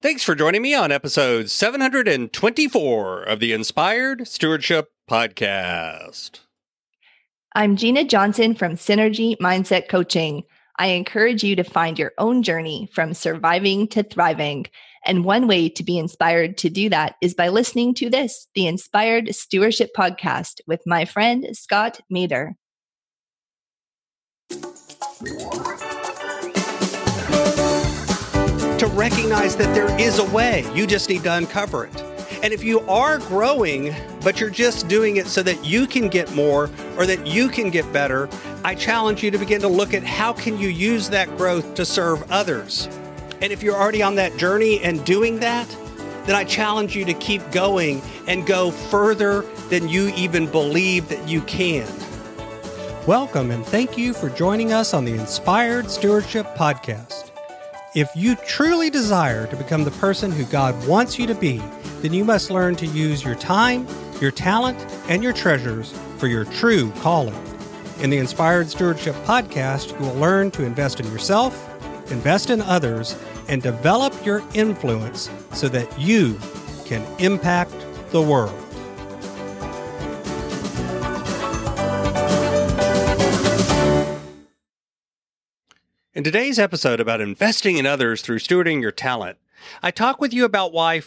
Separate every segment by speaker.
Speaker 1: Thanks for joining me on episode 724 of the Inspired Stewardship Podcast.
Speaker 2: I'm Gina Johnson from Synergy Mindset Coaching. I encourage you to find your own journey from surviving to thriving. And one way to be inspired to do that is by listening to this, the Inspired Stewardship Podcast with my friend, Scott Mader.
Speaker 1: To recognize that there is a way, you just need to uncover it. And if you are growing, but you're just doing it so that you can get more or that you can get better, I challenge you to begin to look at how can you use that growth to serve others. And if you're already on that journey and doing that, then I challenge you to keep going and go further than you even believe that you can.
Speaker 3: Welcome and thank you for joining us on the Inspired Stewardship Podcast. If you truly desire to become the person who God wants you to be, then you must learn to use your time, your talent, and your treasures for your true calling. In the Inspired Stewardship Podcast, you will learn to invest in yourself, invest in others, and develop your influence so that you can impact the world.
Speaker 1: In today's episode about investing in others through stewarding your talent, I talk with you about why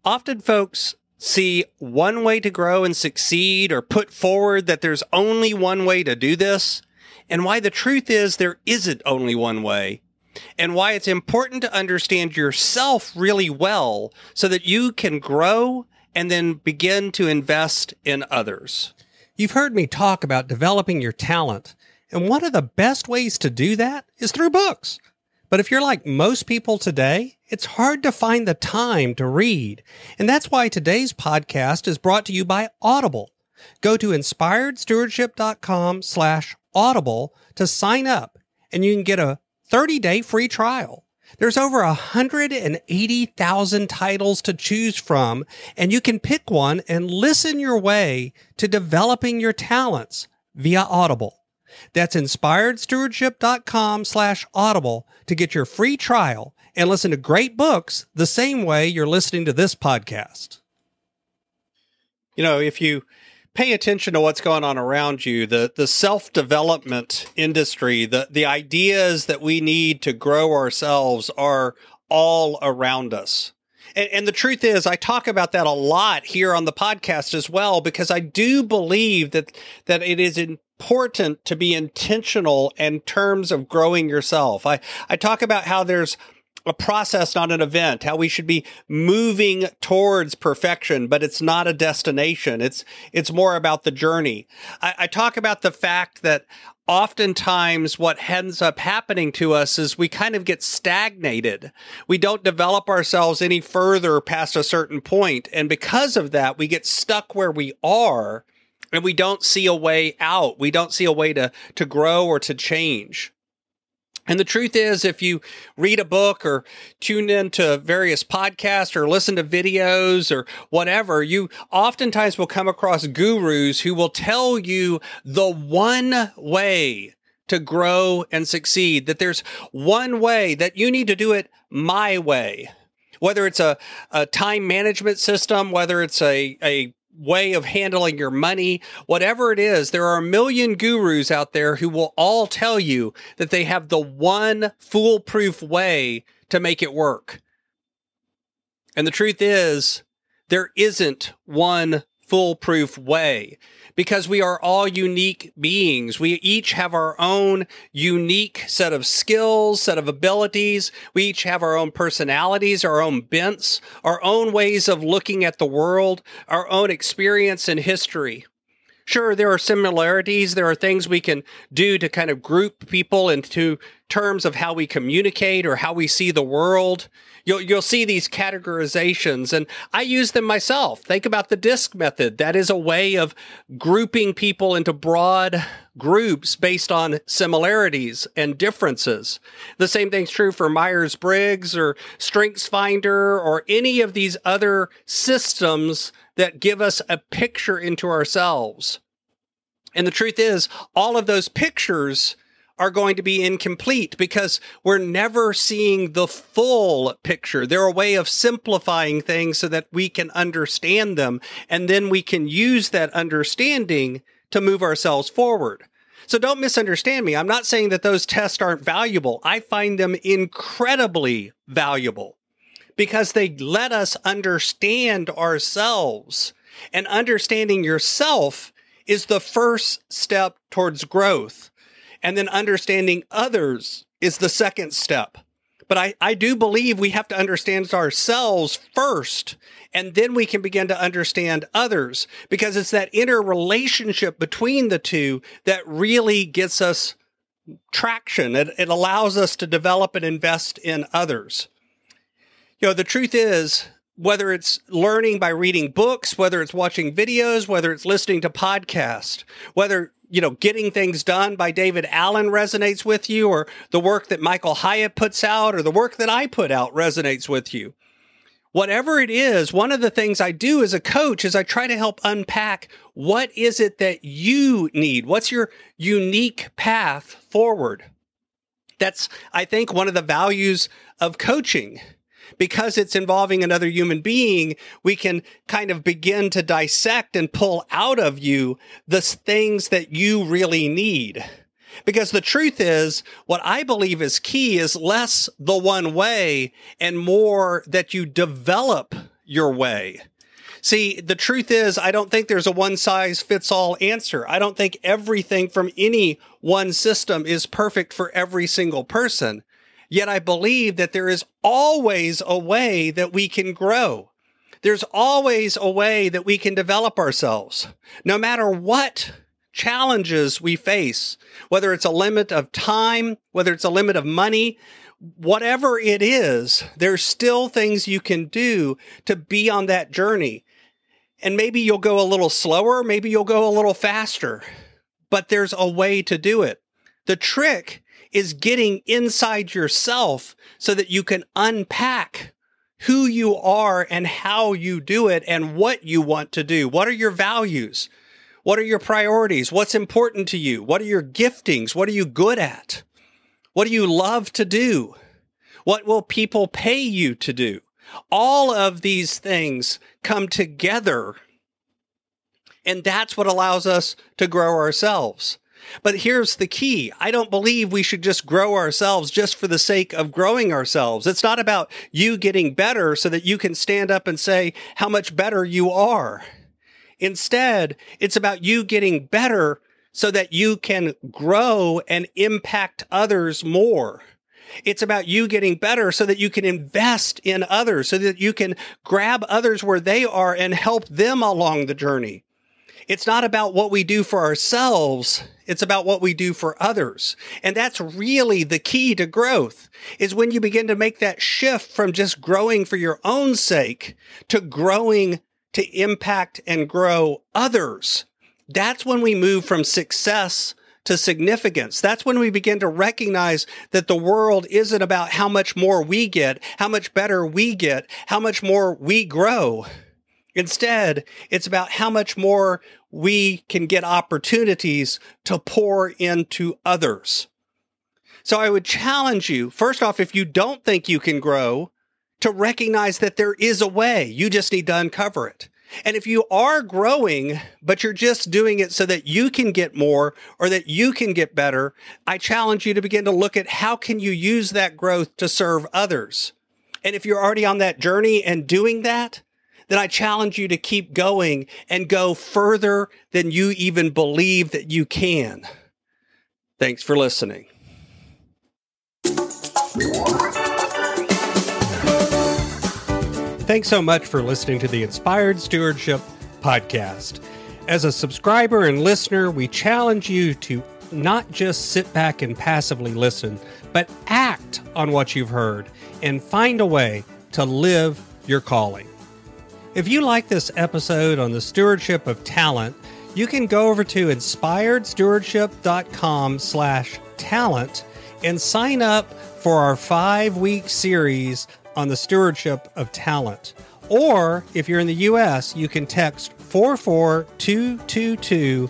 Speaker 1: often folks see one way to grow and succeed or put forward that there's only one way to do this, and why the truth is there isn't only one way, and why it's important to understand yourself really well so that you can grow and then begin to invest in others.
Speaker 3: You've heard me talk about developing your talent. And one of the best ways to do that is through books. But if you're like most people today, it's hard to find the time to read. And that's why today's podcast is brought to you by Audible. Go to inspiredstewardship.com/audible to sign up, and you can get a 30-day free trial. There's over 180,000 titles to choose from, and you can pick one and listen your way to developing your talents via Audible. That's inspiredstewardship.com/audible to get your free trial and listen to great books the same way you're listening to this podcast.
Speaker 1: You know, if you pay attention to what's going on around you, the self-development industry, the ideas that we need to grow ourselves are all around us. And the truth is, I talk about that a lot here on the podcast as well, because I do believe that it is important to be intentional in terms of growing yourself. I talk about how there's a process, not an event, how we should be moving towards perfection, but it's not a destination. It's more about the journey. I talk about the fact that oftentimes what ends up happening to us is we kind of get stagnated. We don't develop ourselves any further past a certain point. And because of that, we get stuck where we are and we don't see a way out. We don't see a way to grow or to change. And the truth is, if you read a book or tune into various podcasts or listen to videos or whatever, you oftentimes will come across gurus who will tell you the one way to grow and succeed, that there's one way, that you need to do it my way. Whether it's a time management system, whether it's a way of handling your money, whatever it is, there are a million gurus out there who will all tell you that they have the one foolproof way to make it work. And the truth is, there isn't one foolproof way, because we are all unique beings. We each have our own unique set of skills, set of abilities. We each have our own personalities, our own bents, our own ways of looking at the world, our own experience and history. Sure, there are similarities. There are things we can do to kind of group people into terms of how we communicate or how we see the world. You'll see these categorizations, and I use them myself. Think about the DISC method. That is a way of grouping people into broad groups based on similarities and differences. The same thing's true for Myers-Briggs or StrengthsFinder or any of these other systems that give us a picture into ourselves. And the truth is, all of those pictures are going to be incomplete because we're never seeing the full picture. They're a way of simplifying things so that we can understand them, and then we can use that understanding to move ourselves forward. So don't misunderstand me. I'm not saying that those tests aren't valuable. I find them incredibly valuable because they let us understand ourselves. And understanding yourself is the first step towards growth. And then understanding others is the second step. But I do believe we have to understand ourselves first, and then we can begin to understand others, because it's that interrelationship between the two that really gets us traction. It allows us to develop and invest in others. The truth is, whether it's learning by reading books, whether it's watching videos, whether it's listening to podcasts, whether, getting things done by David Allen resonates with you, or the work that Michael Hyatt puts out, or the work that I put out resonates with you. Whatever it is, one of the things I do as a coach is I try to help unpack what is it that you need? What's your unique path forward? That's, I think, one of the values of coaching. Because it's involving another human being, we can kind of begin to dissect and pull out of you the things that you really need. Because the truth is, what I believe is key is less the one way and more that you develop your way. See, the truth is, I don't think there's a one-size-fits-all answer. I don't think everything from any one system is perfect for every single person. Yet I believe that there is always a way that we can grow. There's always a way that we can develop ourselves. No matter what challenges we face, whether it's a limit of time, whether it's a limit of money, whatever it is, there's still things you can do to be on that journey. And maybe you'll go a little slower, maybe you'll go a little faster, but there's a way to do it. The trick is getting inside yourself so that you can unpack who you are and how you do it and what you want to do. What are your values? What are your priorities? What's important to you? What are your giftings? What are you good at? What do you love to do? What will people pay you to do? All of these things come together, and that's what allows us to grow ourselves. But here's the key. I don't believe we should just grow ourselves just for the sake of growing ourselves. It's not about you getting better so that you can stand up and say how much better you are. Instead, it's about you getting better so that you can grow and impact others more. It's about you getting better so that you can invest in others, so that you can grab others where they are and help them along the journey. It's not about what we do for ourselves. It's about what we do for others. And that's really the key to growth, is when you begin to make that shift from just growing for your own sake to growing to impact and grow others. That's when we move from success to significance. That's when we begin to recognize that the world isn't about how much more we get, how much better we get, how much more we grow. Instead, it's about how much more we can get opportunities to pour into others. So I would challenge you, first off, if you don't think you can grow, to recognize that there is a way. You just need to uncover it. And if you are growing, but you're just doing it so that you can get more or that you can get better, I challenge you to begin to look at how can you use that growth to serve others. And if you're already on that journey and doing that, then I challenge you to keep going and go further than you even believe that you can. Thanks for listening.
Speaker 3: Thanks so much for listening to the Inspired Stewardship Podcast. As a subscriber and listener, we challenge you to not just sit back and passively listen, but act on what you've heard and find a way to live your calling. If you like this episode on the stewardship of talent, you can go over to inspiredstewardship.com/talent and sign up for our 5-week series on the stewardship of talent. Or if you're in the U.S., you can text 44222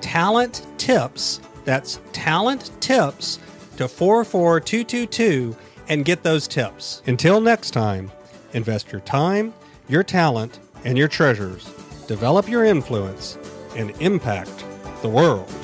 Speaker 3: talent tips That's talent tips to 44222 and get those tips. Until next time, invest your time, your talent, and your treasures. Develop your influence and impact the world.